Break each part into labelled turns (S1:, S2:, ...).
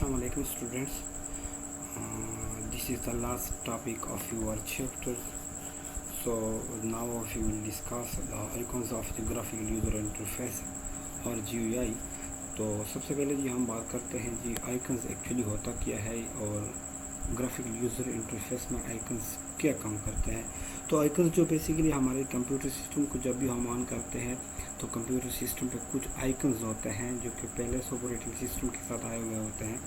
S1: Assalamu alaikum students. This is the last topic of your chapter. So now we will discuss the icons of the graphical user interface और GUI. तो सबसे पहले जी हम बात करते हैं जी आइकन्स एक्चुअली होता क्या है और ग्राफिकल यूज़र इंटरफेस में आइकन्स क्या काम करते हैं। तो आइकन्स जो बेसिकली हमारे कंप्यूटर सिस्टम को जब भी हम ऑन करते हैं तो कंप्यूटर सिस्टम पे कुछ आइकन्स होते हैं जो कि पहले से ऑपरेटिंग सिस्टम के साथ आए हुए होते हैं,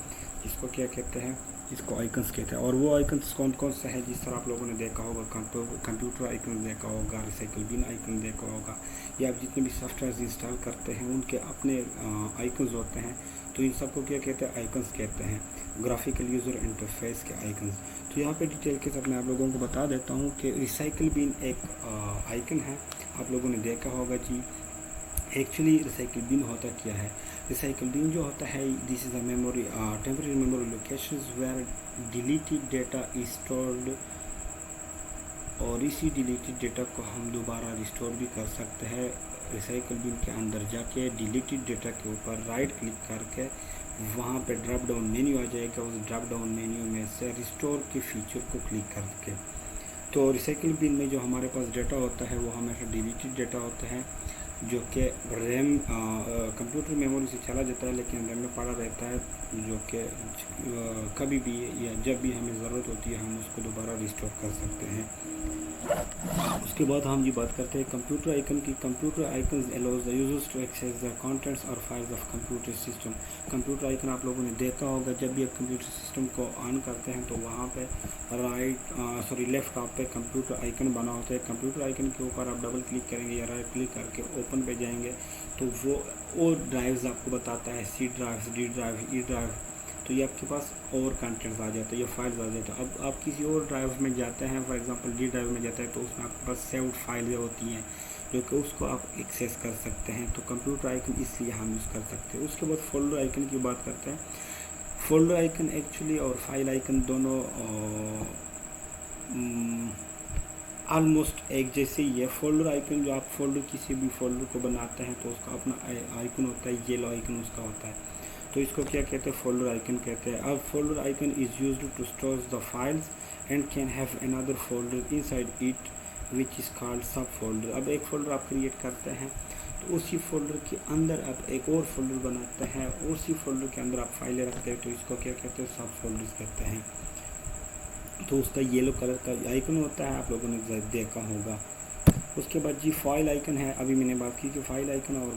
S1: जिसको क्या कहते हैं, इसको आइकन्स कहते हैं। और वो आइकन्स कौन कौन से हैं, जिस तरह आप लोगों ने देखा होगा कंप्यूटर आइकन देखा होगा, रिसाइकल बिन आइकन देखा होगा, या आप जितने भी सॉफ्टवेयर इंस्टॉल करते हैं उनके अपने आइकन्स होते हैं। तो इन सबको क्या कहते हैं, आइकन्स कहते हैं, ग्राफिकल यूज़र इंटरफेस के आइकन्स। तो यहाँ पे डिटेल के साथ मैं आप लोगों को बता देता हूँ कि रिसाइकल बिन एक आइकन है, आप लोगों ने देखा होगा जी। एक्चुअली रिसाइकल बिन होता क्या है, रिसाइकल बिन जो होता है, this is a memory temporary memory locations where deleted data is stored, और इसी डिलीटेड डेटा को हम दोबारा रिस्टोर भी कर सकते हैं। रिसाइकल बिन के अंदर जाके डिलीटेड डेटा के ऊपर राइट क्लिक करके वहाँ पे ड्रॉप डाउन मेन्यू आ जाएगा, उस ड्रॉप डाउन मेन्यू में से रिस्टोर के फीचर को क्लिक करके। तो रिसाइकल बिन में जो हमारे पास डेटा होता है वो हमेशा डिलीटेड डेटा होता है, जो कि रैम कंप्यूटर मेमोरी से चला जाता है लेकिन रैम में पड़ा रहता है, जो कि कभी भी या जब भी हमें ज़रूरत होती है हम उसको दोबारा रिस्टोर कर सकते हैं। उसके बाद हम ये बात करते हैं कंप्यूटर आइकन की। Computer icon allows the users to access the contents और files of computer system. Computer icon आप लोगों ने देखा होगा, जब भी आप कंप्यूटर सिस्टम को ऑन करते हैं तो वहाँ पे लेफ़्ट टॉप पे कंप्यूटर आइकन बना होता है। कंप्यूटर आइकन के ऊपर आप डबल क्लिक करेंगे या राइट क्लिक करके ओपन पे जाएंगे तो वो और ड्राइव्स आपको बताता है, C drive, D drive, E drive. तो ये आपके पास और कंटेंट्स आ जाते हैं या फाइल्स आ जाते हैं। अब आप किसी और ड्राइव में जाते हैं, फॉर एग्जांपल डी ड्राइव में जाते हैं, तो उसमें आपके पास सेव्ड फाइलें होती हैं जो कि उसको आप एक्सेस कर सकते हैं। तो कंप्यूटर आइकन इसलिए हम यूज़ कर सकते हैं। उसके बाद फोल्डर आइकन की बात करते हैं। फोल्डर आइकन एक्चुअली और फाइल आइकन दोनों ऑलमोस्ट एक जैसे ही है। फोल्डर आइकन जो आप फोल्डर किसी भी फोल्डर को बनाते हैं तो उसका अपना आइकन होता है, येलो आइकन उसका होता है, तो इसको क्या कहते हैं, फोल्डर आइकन कहते हैं। अब folder icon is used to store the files and can have another folder inside it which is called sub folder. अब एक फोल्डर आप क्रिएट करते हैं तो उसी फोल्डर के अंदर आप एक और फोल्डर बनाते हैं, उसी फोल्डर के अंदर आप फाइलें रखते हैं, तो इसको क्या कहते हैं, सब फोल्डर्स कहते हैं। तो उसका येलो कलर का आइकन होता है, आप लोगों ने देखा होगा। उसके बाद जी फाइल आइकन है। अभी मैंने बात की कि फाइल आइकन और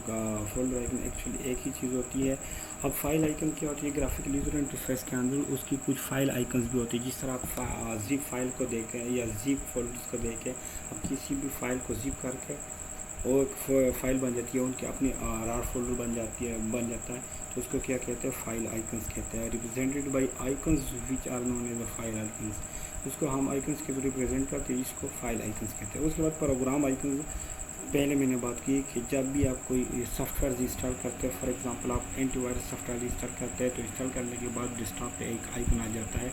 S1: फोल्डर आइकन एक्चुअली एक ही चीज़ होती है। अब फाइल आइकन क्या होती है, ग्राफिकल यूज़र इंटरफेस के अंदर उसकी कुछ फाइल आइकन्स भी होती है। जिस तरह आप जिप फाइल को देखें या जिप फोल्डर्स को देखें, आप किसी भी फाइल को जिप करके वो एक फाइल बन जाती है, उनकी अपनी रार फोल्डर बन जाता है, तो उसको क्या कहते हैं, फाइल आइकन्स कहते हैं। Represented by icons which are known as the file icons. उसको हम आइकन्स के थ्रू रिप्रेजेंट करते हैं, इसको फाइल आइकन्स कहते हैं। उसके बाद प्रोग्राम आइकन्स, पहले मैंने बात की कि जब भी आप कोई सॉफ्टवेयर इंस्टॉल करते हैं, फॉर एग्जांपल आप एंटीवायरस सॉफ्टवेयर इंस्टॉल करते हैं, तो इंस्टॉल करने के बाद डेस्कटॉप पे एक आइकन आ जाता है,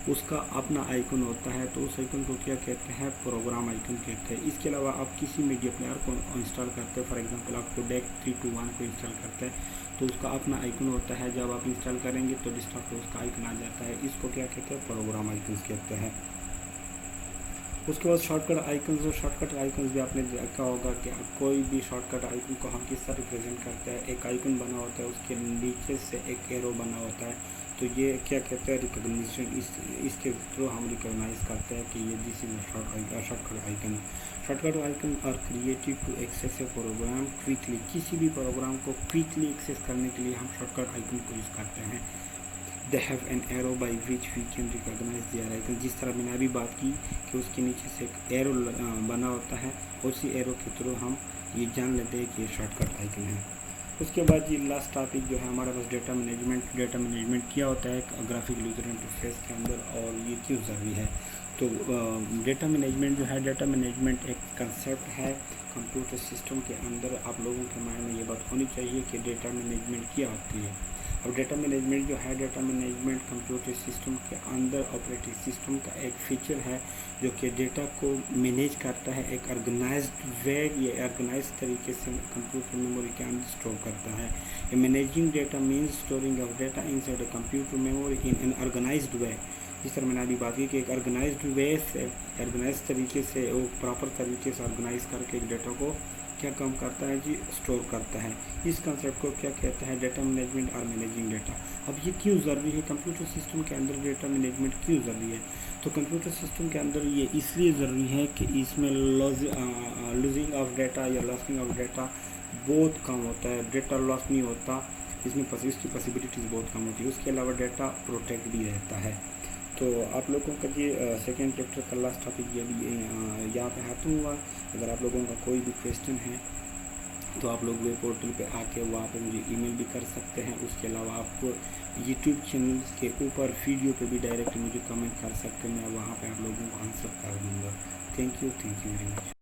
S1: उसका अपना आइकन होता है, तो उस आइकन को क्या कहते हैं, प्रोग्राम आइकन कहते हैं। इसके अलावा आप किसी मीडिया प्लेयर को इंस्टॉल करते हैं, फॉर एग्जांपल आप कोडेक 321 को इंस्टॉल करते हैं, तो उसका अपना आइकन होता है। जब आप इंस्टॉल करेंगे तो डेस्कटॉप पे उसका आइकन आ जाता है, इसको क्या कहते हैं, प्रोग्राम आइकन्स कहते हैं। उसके बाद शॉर्टकट आइकन्स, और शॉर्टकट आइकन्स भी आपने देखा होगा कि कोई भी शॉर्टकट आइकन को हम किस तरह रिप्रेजेंट करते हैं। एक आइकन बना होता है, उसके नीचे से एक एरो बना होता है, तो ये क्या कहते हैं, रिकॉग्निशन। इसके थ्रू हम रिकॉग्नाइज करते हैं कि ये this is shortcut icon. Shortcut icon are created to access a program quickly. किसी भी प्रोग्राम को क्विकली एक्सेस करने के लिए हम शॉर्टकट आइकन को यूज़ करते हैं। They have an arrow by which we can recognise their icon. जिस तरह मैंने अभी बात की कि उसके नीचे से एक एरो बना होता है, उसी एरो के थ्रू हम ये जान लेते हैं कि ये शॉर्टकट आइकन है। उसके बाद ये लास्ट टॉपिक जो है हमारे पास डेटा मैनेजमेंट। डेटा मैनेजमेंट क्या होता है ग्राफिकल यूज़र इंटरफेस के अंदर और ये क्यों ज़रूरी है। तो डेटा मैनेजमेंट जो है, डेटा मैनेजमेंट एक कंसेप्ट है कंप्यूटर सिस्टम के अंदर। आप लोगों के माइंड में ये बात होनी चाहिए कि डेटा मैनेजमेंट क्या होती है। अब डेटा मैनेजमेंट जो है, डेटा मैनेजमेंट कंप्यूटर सिस्टम के अंदर ऑपरेटिंग सिस्टम का एक फीचर है जो कि डेटा को मैनेज करता है, एक ऑर्गेनाइज्ड वे या ऑर्गेनाइज तरीके से कंप्यूटर मेमोरी के अंदर स्टोर करता है। Managing data means storing of data inside a computer memory in an organized way. जिस तरह मैंने अभी बात की कि एक ऑर्गेनाइज्ड वे से, ऑर्गेनाइज तरीके से, वो प्रॉपर तरीके से ऑर्गेनाइज करके एक डेटा को क्या काम करता है जी, स्टोर करता है। इस कंसेप्ट को क्या कहता है, डेटा मैनेजमेंट और मैनेजिंग डेटा। अब ये क्यों ज़रूरी है, कंप्यूटर सिस्टम के अंदर डेटा मैनेजमेंट क्यों ज़रूरी है? तो कंप्यूटर सिस्टम के अंदर ये इसलिए ज़रूरी है कि इसमें लूजिंग ऑफ डेटा या लॉसिंग ऑफ डेटा बहुत कम होता है, डेटा लॉस नहीं होता, इसमें इसकी पॉसिबिलिटीज़ बहुत कम होती है। उसके अलावा डेटा प्रोटेक्ट भी रहता है। तो आप लोगों का ये सेकेंड चैप्टर का लास्ट टॉपिक ये भी यहाँ पे खत्म हुआ। अगर आप लोगों का कोई भी क्वेश्चन है तो आप लोग वेब पोर्टल पे आके वहाँ पे मुझे ईमेल भी कर सकते हैं। उसके अलावा आप यूट्यूब चैनल के ऊपर वीडियो पे भी डायरेक्ट मुझे कमेंट कर सकते हैं, मैं वहाँ पे आप लोगों को आंसर कर दूँगा। Thank you very much.